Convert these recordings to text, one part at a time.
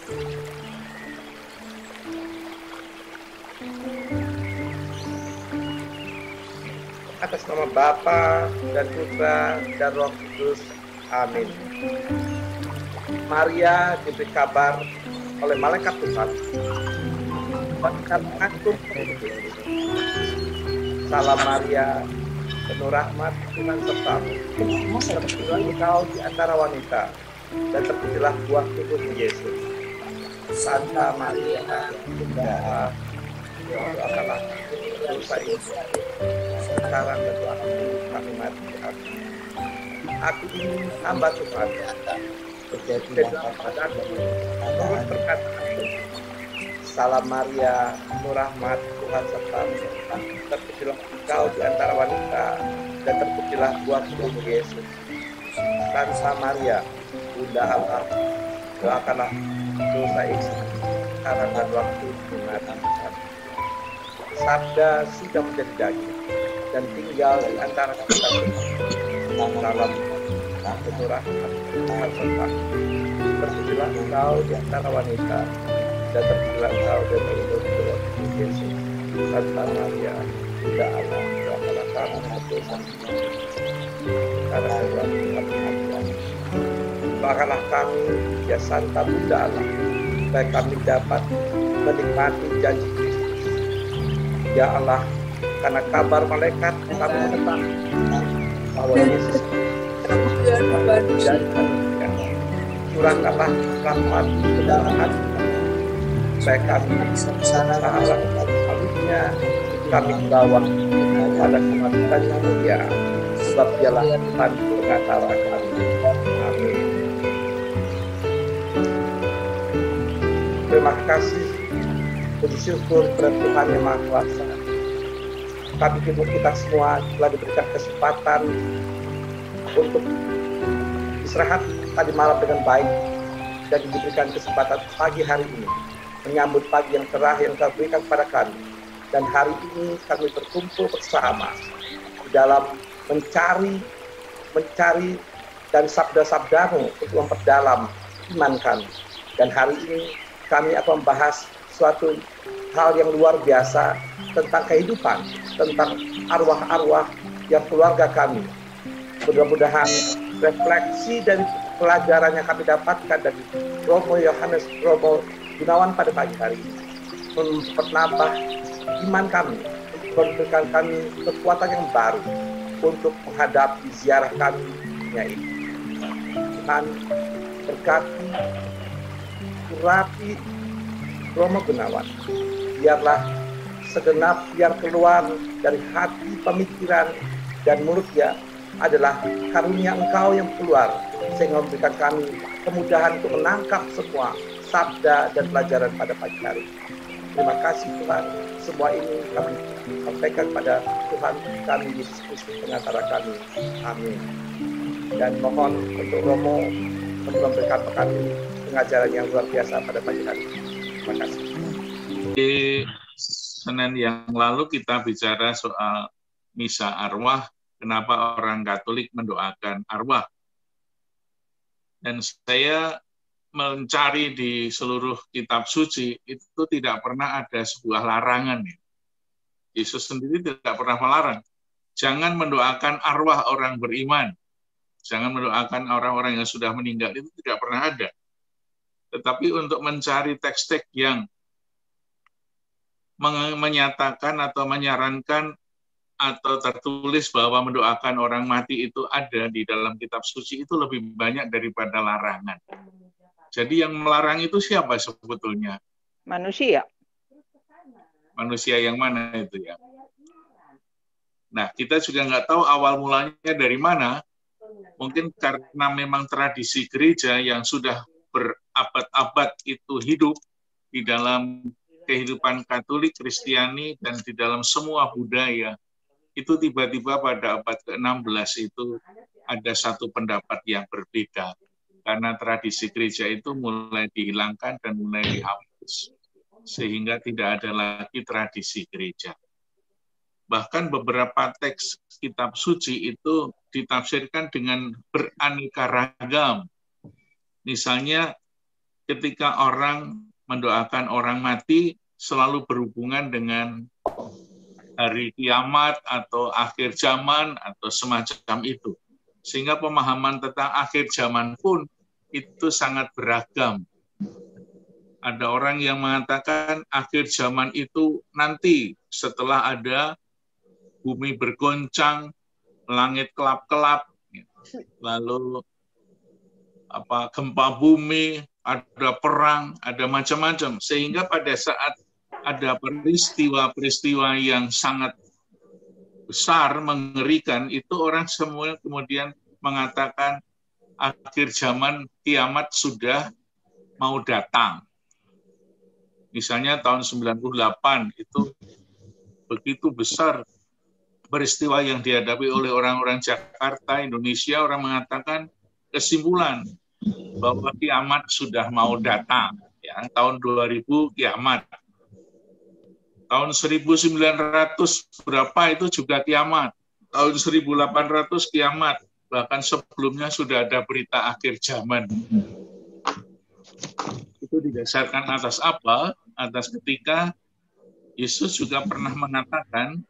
Atas nama Bapa dan Putra dan Roh Kudus. Amin. Maria diberi kabar oleh malaikat Tuhan, wanita mengandung penuh. Salam Maria, penuh rahmat, Tuhan sertamu. Terpujilah engkau di antara wanita, dan terpujilah buah tubuhmu Yesus. Santa Maria, Bunda Allah, doakanlah dosa ini sekarang dan waktu kami mati. Aku ini hamba Tuhan, berjadilah padaku menurut perkataanmu. Salam Maria, penuh rahmat, Tuhan sertamu. Terpujilah engkau di antara wanita, dan terpujilah buah tubuhmu Yesus. Santa Maria, Bunda Allah, doakanlah dosa ini sekarang dan waktu kami mati. Sabda sudah menjadi daging dan tinggal di antara kita. Salam penuh rahmat, Tuhan sertamu. Terpujilah engkau di antara wanita, dan terpujilah engkau dan terpujilah Yesus. Santa Maria, Bunda Allah, doakanlah kami berdosa sekarang dan waktu kami mati. Doakanlah kami, ya Santa Bunda Allah, supaya kami dapat menikmati janji Kristus. Ya Allah, karena kabar malaikat kami mengetahui bahwa Yesus curahkanlah rahmat ke dalam hati supaya kami sahabat salibnya kami bawa pada kematian yang mulia, sebab dialah Tuhan pengatara kami. Amin. Terima kasih, puji syukur kepada Tuhan yang Maha Kuasa. Kami kita semua telah diberikan kesempatan untuk istirahat tadi malam dengan baik, dan diberikan kesempatan pagi hari ini menyambut pagi yang cerah yang Kau berikan kepada kami. Dan hari ini kami berkumpul bersama di dalam mencari dan sabda-sabdamu untuk memperdalam iman kami. Dan hari ini kami akan membahas suatu hal yang luar biasa tentang kehidupan, tentang arwah-arwah yang keluarga kami. Mudah-mudahan refleksi dari pelajaran yang kami dapatkan dari Romo Gunawan pada pagi hari ini menambah iman kami, memberikan kami kekuatan yang baru untuk menghadapi ziarah kami ini. Tuhan berkati, urapi Romo Gunawan, biarlah segenap yang keluar dari hati, pemikiran, dan mulutnya adalah karunia Engkau yang keluar, sehingga memberikan kami kemudahan untuk menangkap semua sabda dan pelajaran pada pagi hari. Terima kasih Tuhan, semua ini kami sampaikan pada Tuhan kami Yesus Kristus pengantara kami. Amin. Dan mohon untuk Romo memberikan kami pengajaran yang luar biasa pada pagi hari. Terima kasih. Di Senin yang lalu kita bicara soal misa arwah, kenapa orang Katolik mendoakan arwah. Dan saya mencari di seluruh kitab suci, itu tidak pernah ada sebuah larangan. Yesus sendiri tidak pernah melarang. Jangan mendoakan arwah orang beriman. Jangan mendoakan orang-orang yang sudah meninggal, itu tidak pernah ada. Tetapi untuk mencari teks-teks yang menyatakan atau menyarankan atau tertulis bahwa mendoakan orang mati itu ada di dalam kitab suci, itu lebih banyak daripada larangan. Jadi yang melarang itu siapa sebetulnya? Manusia. Manusia yang mana itu ya? Nah, kita juga nggak tahu awal mulanya dari mana. Mungkin karena memang tradisi gereja yang sudah berabad-abad itu hidup di dalam kehidupan Katolik, Kristiani, dan di dalam semua budaya. Itu tiba-tiba pada abad ke-16 itu ada satu pendapat yang berbeda. Karena tradisi gereja itu mulai dihilangkan dan mulai dihapus. Sehingga tidak ada lagi tradisi gereja. Bahkan beberapa teks kitab suci itu ditafsirkan dengan beraneka ragam. Misalnya ketika orang mendoakan orang mati selalu berhubungan dengan hari kiamat atau akhir zaman atau semacam itu. Sehingga pemahaman tentang akhir zaman pun itu sangat beragam. Ada orang yang mengatakan akhir zaman itu nanti setelah ada bumi bergoncang, langit kelap-kelap, lalu gempa bumi, ada perang, ada macam-macam. Sehingga pada saat ada peristiwa-peristiwa yang sangat besar, mengerikan, itu orang semua kemudian mengatakan akhir zaman kiamat sudah mau datang. Misalnya tahun 98 itu begitu besar peristiwa yang dihadapi oleh orang-orang Jakarta, Indonesia, orang mengatakan kesimpulan bahwa kiamat sudah mau datang. Ya, tahun 2000 kiamat. Tahun 1900 berapa itu juga kiamat. Tahun 1800 kiamat. Bahkan sebelumnya sudah ada berita akhir zaman. Itu didasarkan atas apa? Atas ketika Yesus juga pernah mengatakan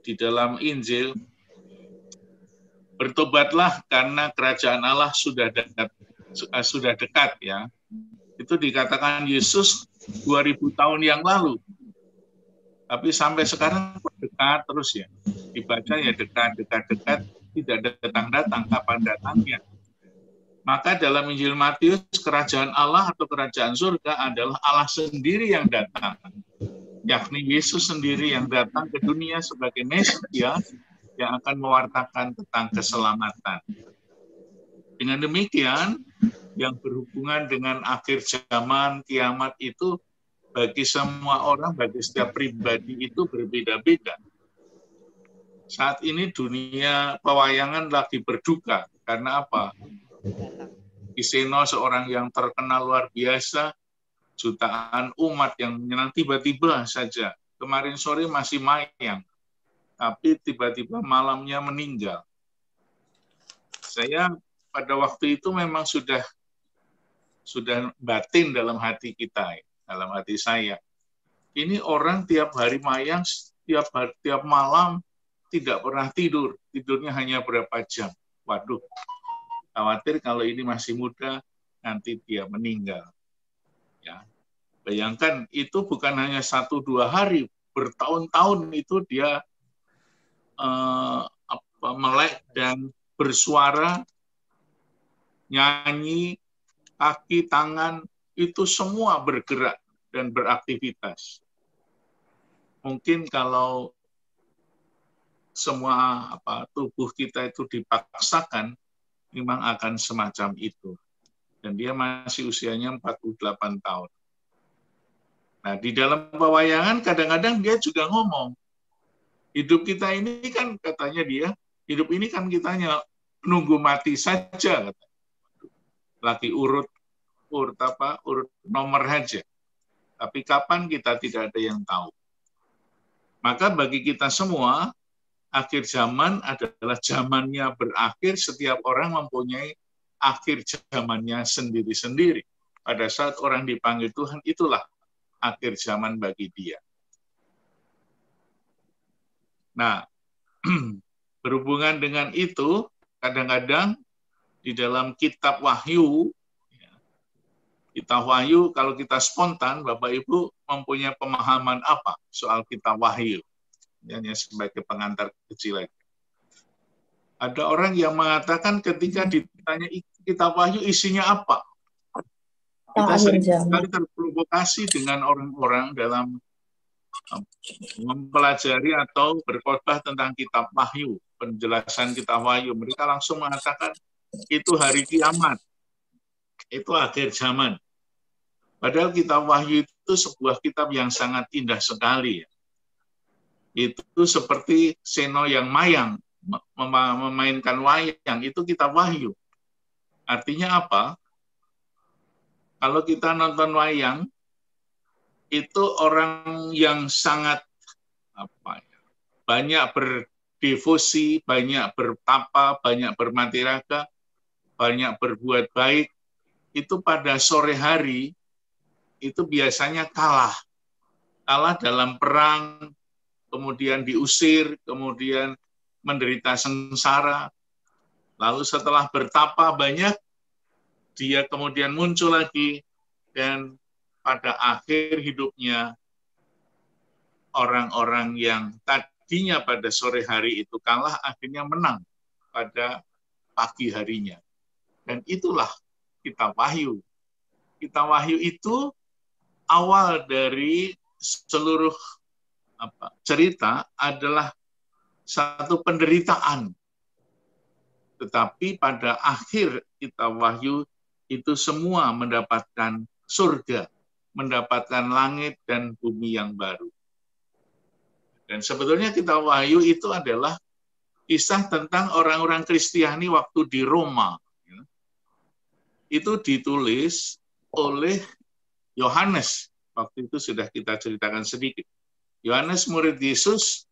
di dalam Injil, bertobatlah karena kerajaan Allah sudah dekat ya. Itu dikatakan Yesus 2000 tahun yang lalu. Tapi sampai sekarang dekat terus ya. Dibaca ya dekat, tidak datang-datang, kapan datangnya. Maka dalam Injil Matius, kerajaan Allah atau kerajaan surga adalah Allah sendiri yang datang. Yakni Yesus sendiri yang datang ke dunia sebagai Mesias yang akan mewartakan tentang keselamatan. Dengan demikian, yang berhubungan dengan akhir zaman, kiamat itu bagi semua orang, bagi setiap pribadi itu berbeda-beda. Saat ini dunia pewayangan lagi berduka. Karena apa? Kiseno seorang yang terkenal luar biasa, jutaan umat yang menyenang tiba-tiba saja. Kemarin sore masih mayang, tapi tiba-tiba malamnya meninggal. Saya pada waktu itu memang sudah batin dalam hati kita, dalam hati saya. Ini orang tiap hari mayang, tiap malam tidak pernah tidur. Tidurnya hanya berapa jam. Waduh, khawatir kalau ini masih muda, nanti dia meninggal. Ya, bayangkan itu bukan hanya 1-2 hari, bertahun-tahun itu dia melek dan bersuara, nyanyi, kaki, tangan, itu semua bergerak dan beraktivitas. Mungkin kalau semua tubuh kita itu dipaksakan, memang akan semacam itu. Dan dia masih usianya 48 tahun. Nah, di dalam pewayangan kadang-kadang dia juga ngomong, hidup kita ini kan, katanya dia, hidup ini kan kitanya nunggu mati saja. Lagi urut nomor saja. Tapi kapan kita tidak ada yang tahu. Maka bagi kita semua, akhir zaman adalah zamannya berakhir, setiap orang mempunyai akhir zamannya sendiri-sendiri. Pada saat orang dipanggil Tuhan, itulah akhir zaman bagi dia. Nah, berhubungan dengan itu, kadang-kadang di dalam kitab Wahyu, kalau kita spontan, Bapak Ibu mempunyai pemahaman apa soal kitab Wahyu? Hanya sebagai pengantar kecil lagi. Ada orang yang mengatakan ketika ditanya kitab Wahyu isinya apa? Kita sering sekali terprovokasi dengan orang-orang dalam mempelajari atau berkhotbah tentang kitab Wahyu, penjelasan kitab Wahyu. Mereka langsung mengatakan itu hari kiamat, itu akhir zaman. Padahal kitab Wahyu itu sebuah kitab yang sangat indah sekali. Itu seperti Seno yang mayang, memainkan wayang, itu kitab Wahyu. Artinya apa? Kalau kita nonton wayang, itu orang yang sangat banyak berdevosi, banyak bertapa, banyak bermati raga, banyak berbuat baik, itu pada sore hari itu biasanya kalah dalam perang, kemudian diusir, kemudian menderita sengsara. Lalu setelah bertapa banyak, dia kemudian muncul lagi, dan pada akhir hidupnya, orang-orang yang tadinya pada sore hari itu kalah, akhirnya menang pada pagi harinya. Dan itulah kitab Wahyu. Kitab Wahyu itu awal dari seluruh cerita adalah satu penderitaan. Tetapi pada akhir kitab Wahyu itu semua mendapatkan surga, mendapatkan langit dan bumi yang baru. Dan sebetulnya kitab Wahyu itu adalah kisah tentang orang-orang Kristiani waktu di Roma. Itu ditulis oleh Yohanes. Waktu itu sudah kita ceritakan sedikit. Yohanes murid Yesus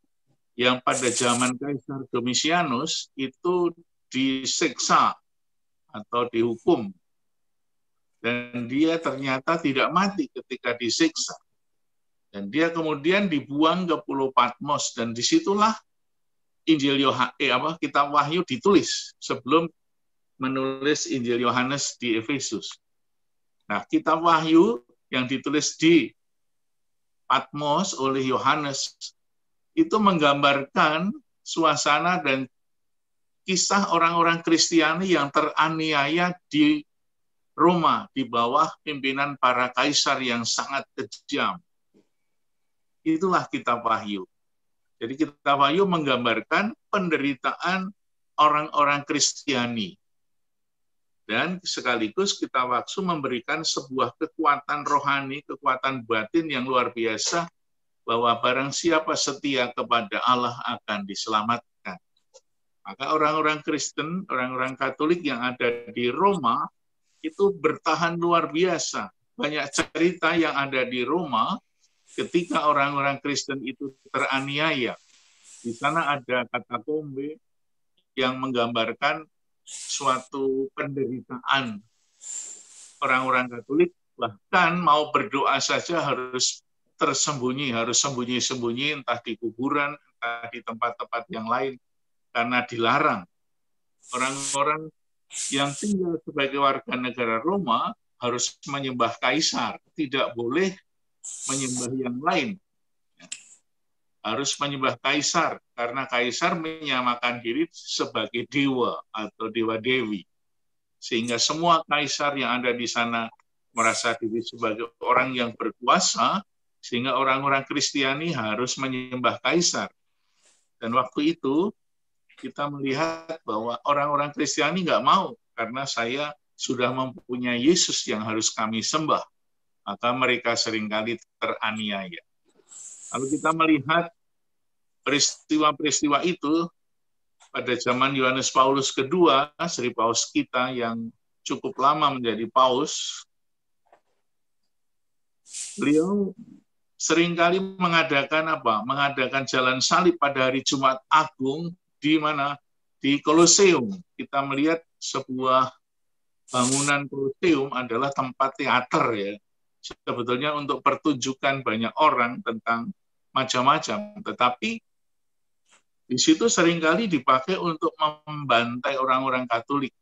yang pada zaman Kaisar Domitianus itu disiksa atau dihukum. Dan dia ternyata tidak mati ketika disiksa. Dan dia kemudian dibuang ke Pulau Patmos, dan disitulah kitab Wahyu ditulis sebelum menulis Injil Yohanes di Efesus. Nah, kitab Wahyu yang ditulis di Patmos oleh Yohanes itu menggambarkan suasana dan kisah orang-orang Kristiani yang teraniaya di Roma di bawah pimpinan para kaisar yang sangat kejam. Itulah kitab Wahyu. Jadi kitab Wahyu menggambarkan penderitaan orang-orang Kristiani. Dan sekaligus kitab Wahyu memberikan sebuah kekuatan rohani, kekuatan batin yang luar biasa, bahwa barang siapa setia kepada Allah akan diselamatkan. Maka orang-orang Kristen, orang-orang Katolik yang ada di Roma, itu bertahan luar biasa. Banyak cerita yang ada di Roma, ketika orang-orang Kristen itu teraniaya. Di sana ada katakombe yang menggambarkan suatu penderitaan orang-orang Katolik, bahkan mau berdoa saja harus tersembunyi, harus sembunyi-sembunyi, entah di kuburan, entah di tempat-tempat yang lain, karena dilarang. Orang-orang yang tinggal sebagai warga negara Roma harus menyembah kaisar, tidak boleh menyembah yang lain. Harus menyembah kaisar, karena kaisar menyamakan diri sebagai dewa atau dewa-dewi. Sehingga semua kaisar yang ada di sana merasa diri sebagai orang yang berkuasa, sehingga orang-orang Kristiani harus menyembah kaisar. Dan waktu itu kita melihat bahwa orang-orang Kristiani nggak mau, karena saya sudah mempunyai Yesus yang harus kami sembah. Maka mereka seringkali teraniaya. Lalu kita melihat peristiwa-peristiwa itu pada zaman Yohanes Paulus II, Sri Paus kita yang cukup lama menjadi paus. Beliau seringkali mengadakan jalan salib pada hari Jumat Agung di mana? Di Koloseum. Kita melihat sebuah bangunan Koloseum adalah tempat teater ya. Sebetulnya untuk pertunjukan banyak orang tentang macam-macam, tetapi di situ seringkali dipakai untuk membantai orang-orang Katolik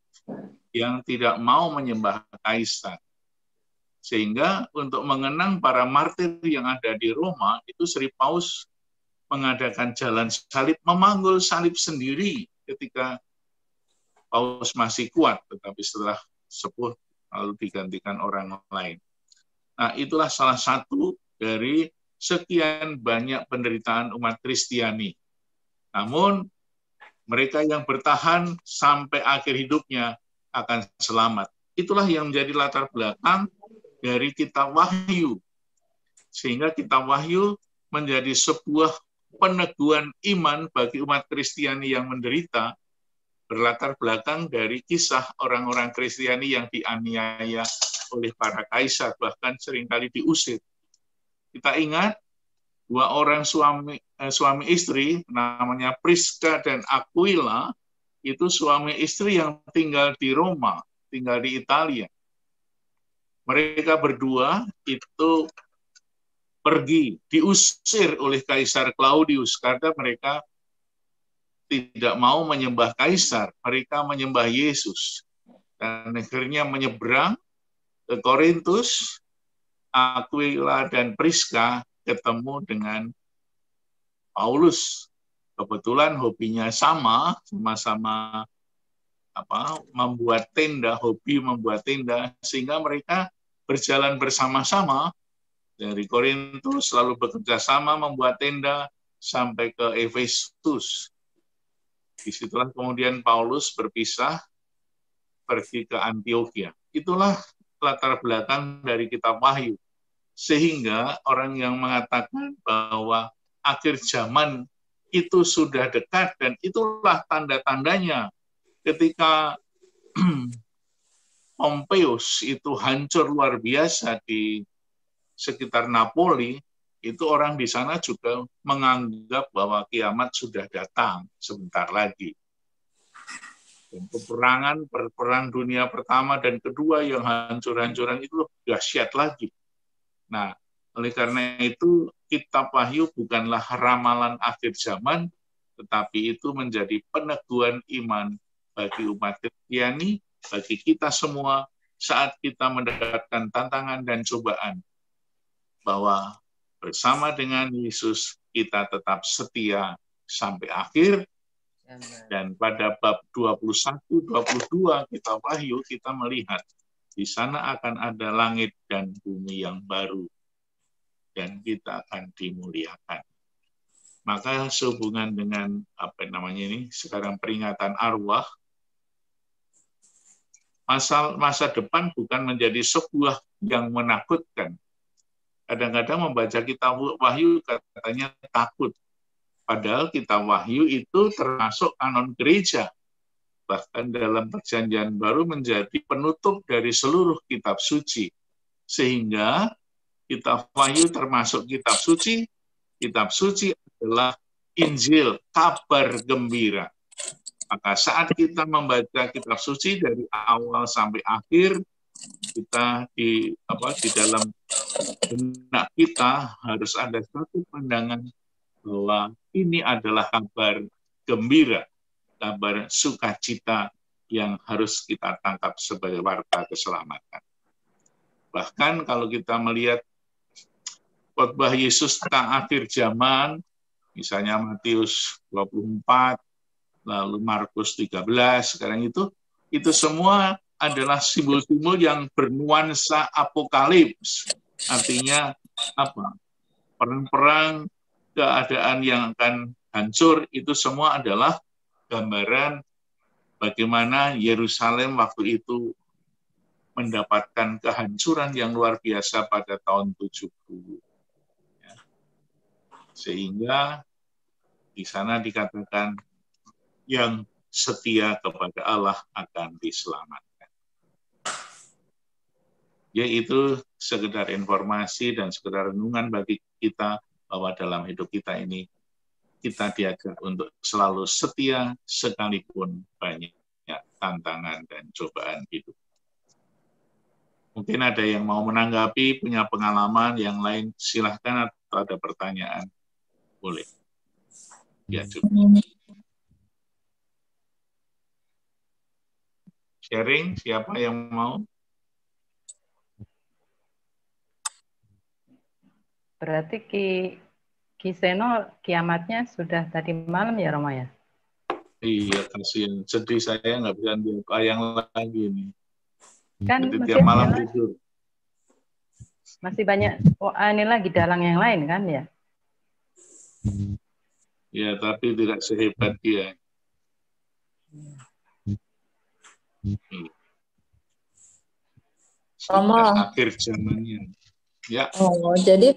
yang tidak mau menyembah kaisar. Sehingga untuk mengenang para martir yang ada di Roma, itu Sri Paus mengadakan jalan salib, memanggul salib sendiri ketika Paus masih kuat, tetapi setelah sepuh lalu digantikan orang lain. Nah, itulah salah satu dari sekian banyak penderitaan umat Kristiani. Namun, mereka yang bertahan sampai akhir hidupnya akan selamat. Itulah yang menjadi latar belakang dari kitab Wahyu. Sehingga kitab Wahyu menjadi sebuah peneguhan iman bagi umat Kristiani yang menderita, berlatar belakang dari kisah orang-orang Kristiani yang dianiaya oleh para kaisar, bahkan seringkali diusir. Kita ingat dua orang suami istri, namanya Priska dan Aquila, itu suami istri yang tinggal di Roma, tinggal di Italia. mereka berdua itu pergi, diusir oleh Kaisar Claudius karena mereka tidak mau menyembah Kaisar, mereka menyembah Yesus. Dan akhirnya menyeberang ke Korintus, Aquila dan Priska ketemu dengan Paulus. Kebetulan hobinya sama-sama membuat tenda, hobi membuat tenda, sehingga mereka berjalan bersama-sama dari Korintus, lalu bekerja sama membuat tenda sampai ke Efesus. Disitulah kemudian Paulus berpisah pergi ke Antioquia. Itulah latar belakang dari kitab Wahyu. Sehingga orang yang mengatakan bahwa akhir zaman itu sudah dekat dan itulah tanda-tandanya ketika Pompeius itu hancur luar biasa di sekitar Napoli, itu orang di sana juga menganggap bahwa kiamat sudah datang sebentar lagi. Dan perang dunia pertama dan kedua yang hancur-hancuran itu dahsyat lagi. Nah, oleh karena itu kitab Wahyu bukanlah ramalan akhir zaman, tetapi itu menjadi peneguhan iman bagi umat Kristiani, bagi kita semua saat kita mendapatkan tantangan dan cobaan, bahwa bersama dengan Yesus kita tetap setia sampai akhir. Dan pada bab 21-22 kitab Wahyu kita melihat di sana akan ada langit dan bumi yang baru dan kita akan dimuliakan. Maka sehubungan dengan sekarang peringatan arwah, masa depan bukan menjadi sebuah yang menakutkan. Kadang-kadang membaca kitab Wahyu katanya takut. Padahal kitab Wahyu itu termasuk kanon gereja. Bahkan dalam Perjanjian Baru menjadi penutup dari seluruh kitab suci. Sehingga kitab Wahyu termasuk kitab suci. Kitab suci adalah Injil, kabar gembira. Maka saat kita membaca kitab suci dari awal sampai akhir, kita di dalam benak kita harus ada satu pandangan bahwa ini adalah kabar gembira, kabar sukacita yang harus kita tangkap sebagai warta keselamatan. Bahkan kalau kita melihat khotbah Yesus tentang akhir zaman, misalnya Matius 24, lalu Markus 13, sekarang itu semua adalah simbol-simbol yang bernuansa apokalips. Artinya apa? Perang-perang, keadaan yang akan hancur, itu semua adalah gambaran bagaimana Yerusalem waktu itu mendapatkan kehancuran yang luar biasa pada tahun 70. Sehingga di sana dikatakan yang setia kepada Allah akan diselamatkan. Yaitu sekedar informasi dan sekedar renungan bagi kita bahwa dalam hidup kita ini kita diajak untuk selalu setia sekalipun banyak tantangan dan cobaan hidup. Mungkin ada yang mau menanggapi, punya pengalaman yang lain, silahkan atau ada pertanyaan, boleh. Ya, cukup. Sharing, siapa yang mau? Berarti Ki Seno kiamatnya sudah tadi malam ya, Romo ya? Iya, kasihan. Sedih saya nggak bisa bayang lagi nih. Kan jadi tiap malam tidur. Masih banyak ini lagi dalang yang lain kan ya? Ya, tapi tidak sehebat dia. Sudah akhir zamannya. Ya. Oh, jadi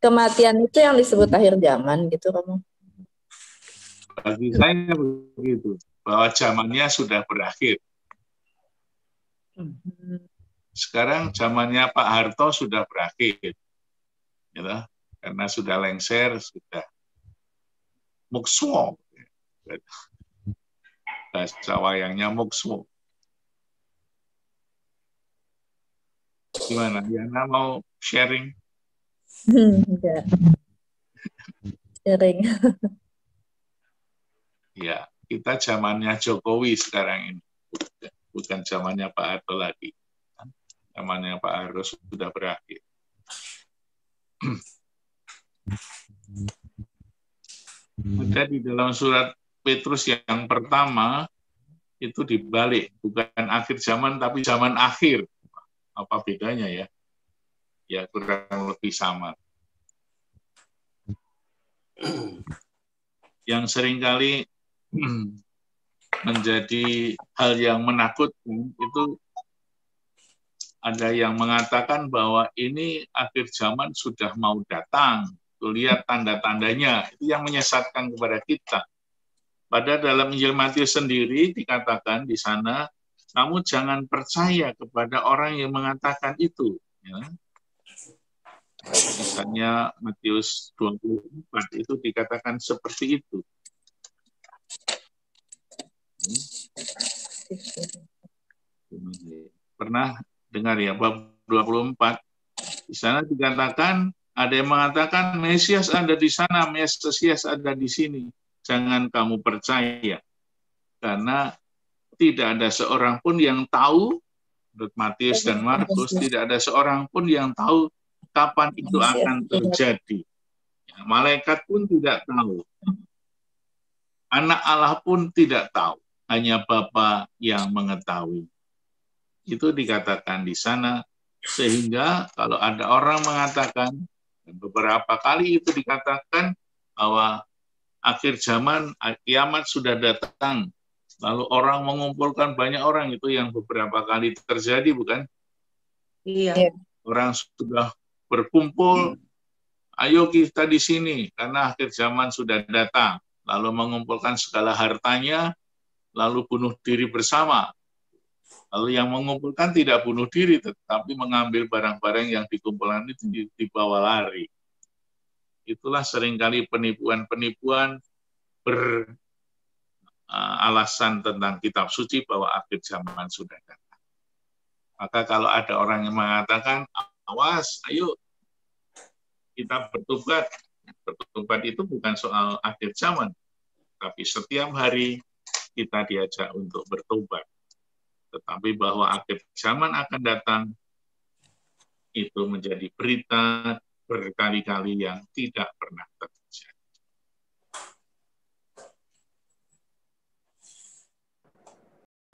kematian itu yang disebut akhir zaman gitu, Romo? Bagi saya begitu, bahwa zamannya sudah berakhir. Sekarang zamannya Pak Harto sudah berakhir, gitu, karena sudah lengser, sudah mukswo, bahasa wayangnya mukswo. Gimana? Diana mau sharing? Enggak. Sharing. Ya, kita zamannya Jokowi sekarang ini. Bukan zamannya Pak Harto lagi. Zamannya Pak Harto sudah berakhir. Ada di dalam surat Petrus yang pertama, itu dibalik. Bukan akhir zaman, tapi zaman akhir. Apa bedanya ya? Ya, kurang lebih sama. Yang seringkali menjadi hal yang menakutkan itu ada yang mengatakan bahwa ini akhir zaman sudah mau datang. Tuh, lihat tanda-tandanya. Itu yang menyesatkan kepada kita. Pada dalam Injil Matius sendiri dikatakan di sana, kamu jangan percaya kepada orang yang mengatakan itu. Ya. Misalnya Matius 24 itu dikatakan seperti itu. Pernah dengar ya, bab 24. Di sana dikatakan, ada yang mengatakan Mesias ada di sana, Mesias ada di sini. Jangan kamu percaya. Karena tidak ada seorang pun yang tahu, menurut Matius dan Markus, tidak ada seorang pun yang tahu kapan itu akan terjadi. Malaikat pun tidak tahu. Anak Allah pun tidak tahu. Hanya Bapa yang mengetahui. Itu dikatakan di sana, sehingga kalau ada orang mengatakan, beberapa kali itu dikatakan bahwa akhir zaman, kiamat sudah datang, lalu orang mengumpulkan banyak orang, itu yang beberapa kali terjadi, bukan? Iya. Orang sudah berkumpul, ayo kita di sini, karena akhir zaman sudah datang, lalu mengumpulkan segala hartanya, lalu bunuh diri bersama. Lalu yang mengumpulkan tidak bunuh diri, tetapi mengambil barang-barang yang dikumpulkan itu dibawa lari. Itulah seringkali penipuan-penipuan beralasan tentang kitab suci bahwa akhir zaman sudah datang. Maka kalau ada orang yang mengatakan, awas, ayo kita bertobat. Bertobat itu bukan soal akhir zaman, tapi setiap hari kita diajak untuk bertobat. Tetapi bahwa akhir zaman akan datang, itu menjadi berita berkali-kali yang tidak pernah terjadi.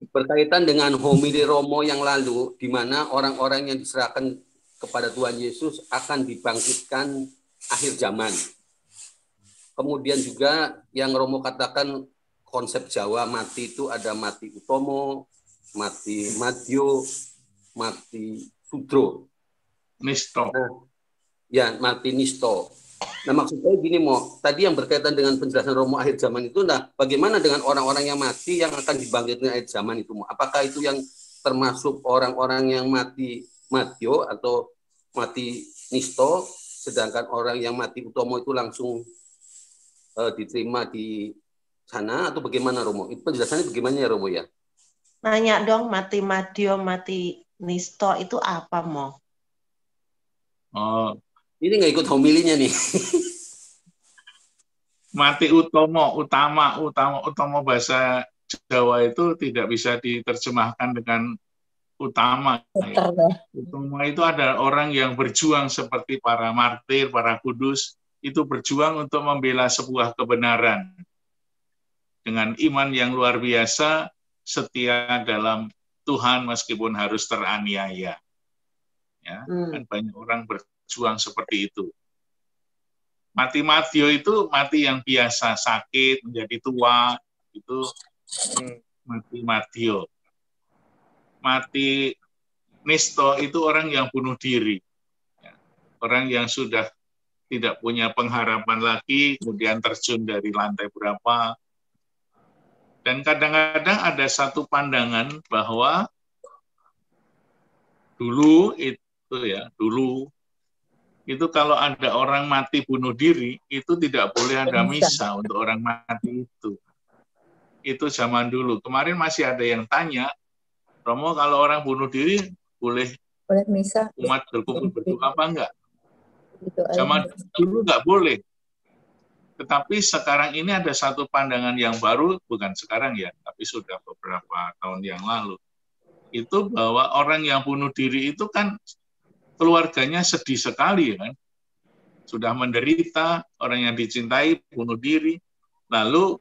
Berkaitan dengan homili Romo yang lalu, di mana orang-orang yang diserahkan kepada Tuhan Yesus akan dibangkitkan akhir zaman. Kemudian juga yang Romo katakan konsep Jawa mati itu ada mati utomo, mati madyo, mati sudro. Nisto. Nah, ya, mati nisto. Nah, maksud saya gini, tadi yang berkaitan dengan penjelasan Romo akhir zaman itu, nah, bagaimana dengan orang-orang yang mati yang akan dibangkitkan akhir zaman itu, apakah itu yang termasuk orang-orang yang mati madyo atau mati nisto, sedangkan orang yang mati utomo itu langsung diterima di sana, atau bagaimana, Romo? Itu penjelasannya bagaimana ya, Romo, ya? Nanya dong, mati madyo, mati nisto itu apa, Mo? Oh, ini nggak ikut homilinya nih. Mati utomo, utama bahasa Jawa itu tidak bisa diterjemahkan dengan utama. Ya. Utama itu ada orang yang berjuang seperti para martir, para kudus, itu berjuang untuk membela sebuah kebenaran. Dengan iman yang luar biasa, setia dalam Tuhan meskipun harus teraniaya. Ya, kan banyak orang berjuang seperti itu. Mati madyo itu mati yang biasa, sakit, menjadi tua, itu mati madyo. Mati nisto itu orang yang bunuh diri. Ya, orang yang sudah tidak punya pengharapan lagi, kemudian terjun dari lantai berapa. Dan kadang-kadang ada satu pandangan bahwa dulu itu kalau ada orang mati bunuh diri, itu tidak boleh ada misa untuk orang mati itu. Itu zaman dulu. Kemarin masih ada yang tanya, Romo kalau orang bunuh diri boleh Boleh misa. Umat berkumpul berdoa apa enggak? Gitu aja. Zaman dulu enggak boleh. Tetapi sekarang ini ada satu pandangan yang baru, bukan sekarang ya, tapi sudah beberapa tahun yang lalu. Itu bahwa orang yang bunuh diri itu kan keluarganya sedih sekali, kan? Sudah menderita, orang yang dicintai bunuh diri, lalu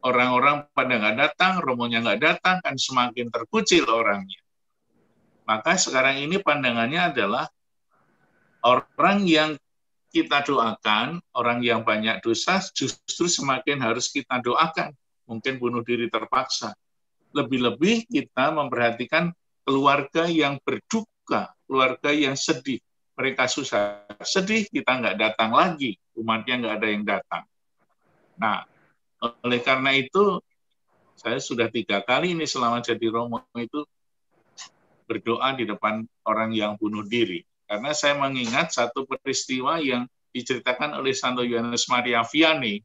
orang-orang pada nggak datang, romonya nggak datang, kan semakin terkucil orangnya. Maka sekarang ini pandangannya adalah orang yang kita doakan, orang yang banyak dosa justru semakin harus kita doakan. Mungkin bunuh diri terpaksa. Lebih-lebih kita memperhatikan keluarga yang berduka, keluarga yang sedih. Mereka susah sedih, kita nggak datang lagi. Umatnya nggak ada yang datang. Nah, oleh karena itu, saya sudah 3 kali ini selama jadi romo itu berdoa di depan orang yang bunuh diri. Karena saya mengingat satu peristiwa yang diceritakan oleh Santo Yohanes Maria Vianney.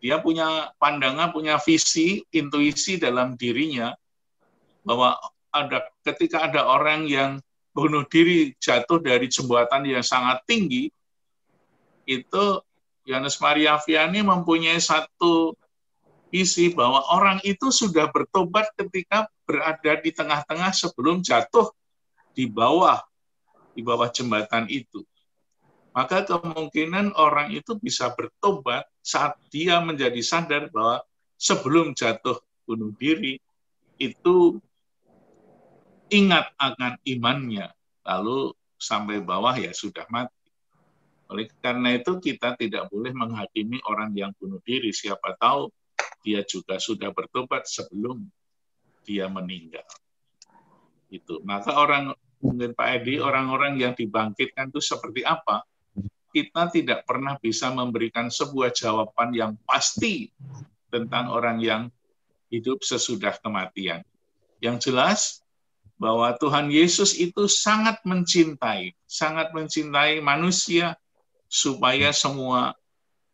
Dia punya pandangan, punya visi, intuisi dalam dirinya, bahwa ketika ada orang yang bunuh diri jatuh dari jembatan yang sangat tinggi, itu Yohanes Maria Vianney mempunyai satu visi bahwa orang itu sudah bertobat ketika berada di tengah-tengah sebelum jatuh di bawah jembatan itu. Maka kemungkinan orang itu bisa bertobat saat dia menjadi sadar bahwa sebelum jatuh bunuh diri itu ingat akan imannya, lalu sampai bawah ya sudah mati. Oleh karena itu kita tidak boleh menghakimi orang yang bunuh diri, siapa tahu dia juga sudah bertobat sebelum dia meninggal. Itu. Maka mungkin Pak Edi, orang-orang yang dibangkitkan itu seperti apa? Kita tidak pernah bisa memberikan sebuah jawaban yang pasti tentang orang yang hidup sesudah kematian. Yang jelas bahwa Tuhan Yesus itu sangat mencintai manusia supaya semua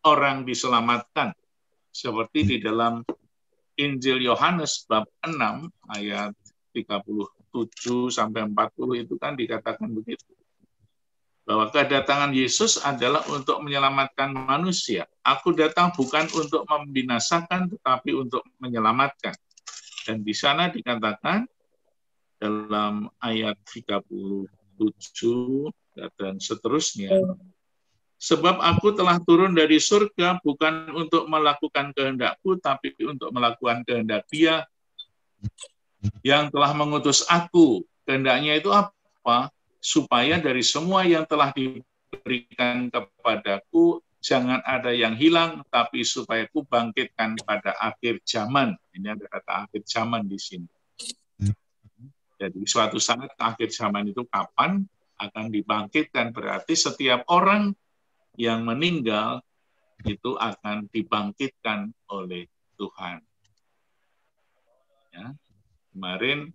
orang diselamatkan. Seperti di dalam Injil Yohanes bab 6 ayat 37 sampai 40 itu kan dikatakan begitu. Bahwa kedatangan Yesus adalah untuk menyelamatkan manusia. Aku datang bukan untuk membinasakan, tetapi untuk menyelamatkan. Dan di sana dikatakan dalam ayat 37 dan seterusnya, sebab aku telah turun dari surga bukan untuk melakukan kehendakku, tapi untuk melakukan kehendak Dia yang telah mengutus aku. Kehendaknya itu apa? Supaya dari semua yang telah diberikan kepadaku, jangan ada yang hilang, tapi supaya ku bangkitkan pada akhir zaman. Ini ada kata akhir zaman di sini. Jadi suatu saat akhir zaman itu kapan akan dibangkitkan, berarti setiap orang yang meninggal itu akan dibangkitkan oleh Tuhan. Ya. Kemarin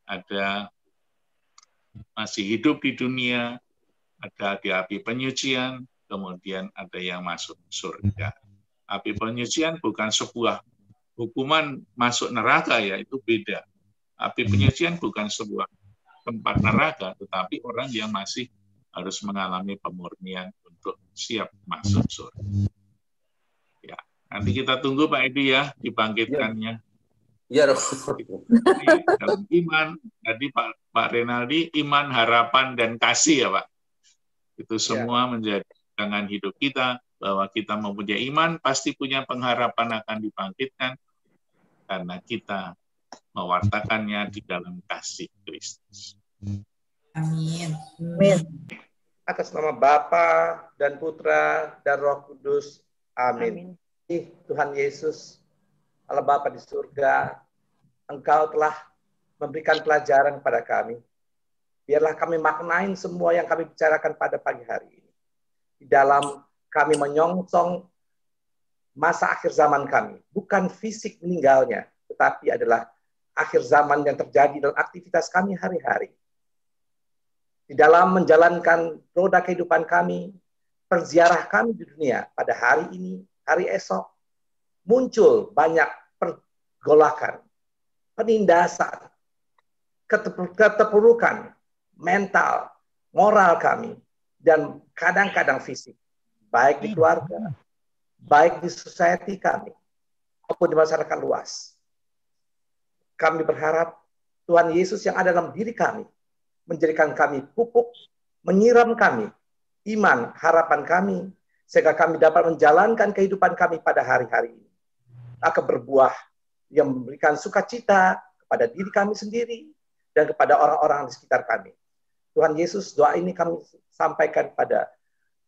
ada masih hidup di dunia, ada di api penyucian, kemudian ada yang masuk surga. Api penyucian bukan sebuah hukuman masuk neraka, ya, itu beda. Api penyucian bukan sebuah tempat neraka, tetapi orang yang masih harus mengalami pemurnian untuk siap masuk surga. Ya, nanti kita tunggu Pak Edi ya dibangkitkannya. Ya, dalam iman, tadi Pak Renaldi, iman, harapan, dan kasih ya Pak. Itu semua menjadi pegangan hidup kita, bahwa kita mempunyai iman, pasti punya pengharapan akan dibangkitkan, karena kita mewartakannya di dalam kasih Kristus. Amin. Amin. Atas nama Bapa dan Putra dan Roh Kudus. Amin. Tuhan Yesus, Allah Bapa di surga, Engkau telah memberikan pelajaran kepada kami. Biarlah kami maknain semua yang kami bicarakan pada pagi hari ini. Di dalam kami menyongsong masa akhir zaman kami. Bukan fisik meninggalnya, tetapi adalah akhir zaman yang terjadi dalam aktivitas kami hari-hari. Di dalam menjalankan roda kehidupan kami, perziarah kami di dunia pada hari ini, hari esok, muncul banyak pergolakan, penindasan, keterpurukan mental, moral kami, dan kadang-kadang fisik, baik di keluarga, baik di society kami, maupun di masyarakat luas. Kami berharap Tuhan Yesus yang ada dalam diri kami menjadikan kami pupuk, menyiram kami iman, harapan kami, sehingga kami dapat menjalankan kehidupan kami pada hari-hari ini. Akan berbuah yang memberikan sukacita kepada diri kami sendiri dan kepada orang-orang di sekitar kami. Tuhan Yesus, doa ini kami sampaikan pada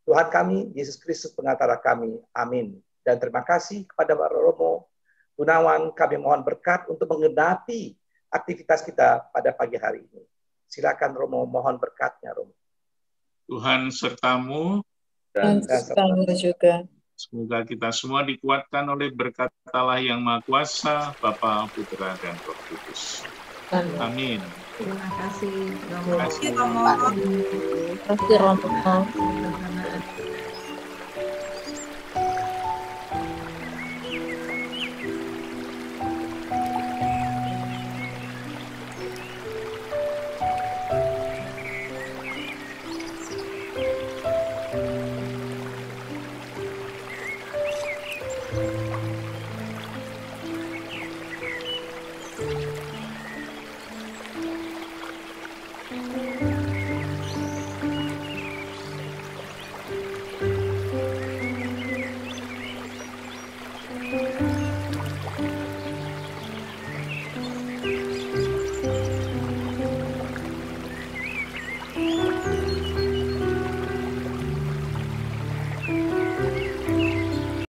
Tuhan kami, Yesus Kristus pengantara kami. Amin. Dan terima kasih kepada Pak Romo Gunawan, kami mohon berkat untuk menggenapi aktivitas kita pada pagi hari ini. Silakan Romo, mohon berkatnya Romo. Tuhan sertamu, Dan sertamu juga. semoga kita semua dikuatkan oleh berkat Allah yang Maha Kuasa, Bapa, Putra, dan Roh Kudus. Amin. Terima kasih, Romo. Terima kasih, Terima kasih, Romo.